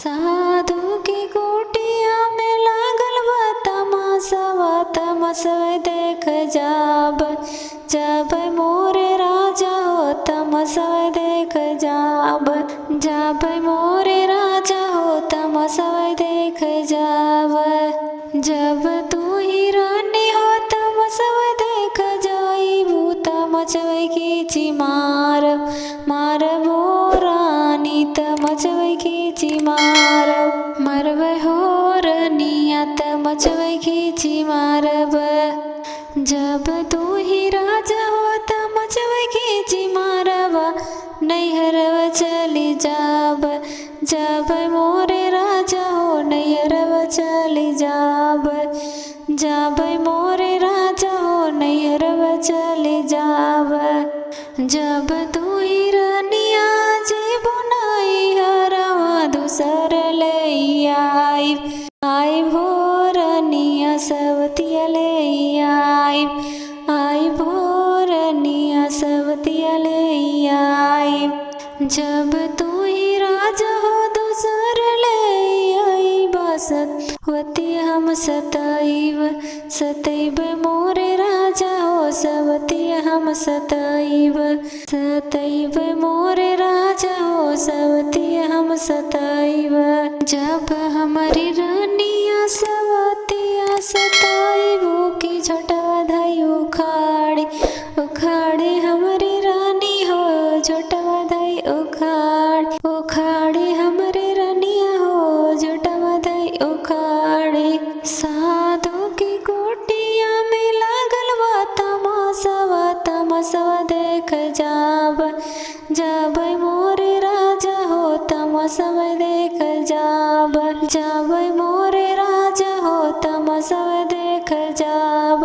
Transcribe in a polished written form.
साधु की कुटिया में लागल बा तमाशा देख जाब जब मोरे राजा हो तमाशा देख जाब जब मोरे राजा हो तमाशा देख जाब जब तू ही रानी हो तमाशा देख जाइबू तमाशा खींची मारबो रानी तमाशा खींची मारब हो रनिया तमाशा खींची मारब जब तू ही राजा हो तमाशा खींची मारब नैहरव चली जाब जब मोरे राजा हो नैहरव चली जाब जब मोरे राजा हो नैहरव चली जाब जब तू ही रनिया जेबो नैहरवा दूसर ले आई भोरनिया सवतिया ले आई भोरनिया सवतिया ले आई जब तू ही राजा हो दूसर ले आई सतवती हम सतैब मोरे राजा हो सवती हम सतैब मोरे राजा हो सवती हम सतैब जब हमारी रानिया सवतिया सताइबू की झटवा धई उखाड़े हमारी रानी हो झटवा धई उखाड़े हमारे रानिया हो झटवा धई उखाड़े साधु की कुटिया में लागल बा तमाशा देख जाब जब मोरे राजा हो तमाशा देख जाब जब मोरे राजा हो तमाशा देख जाब।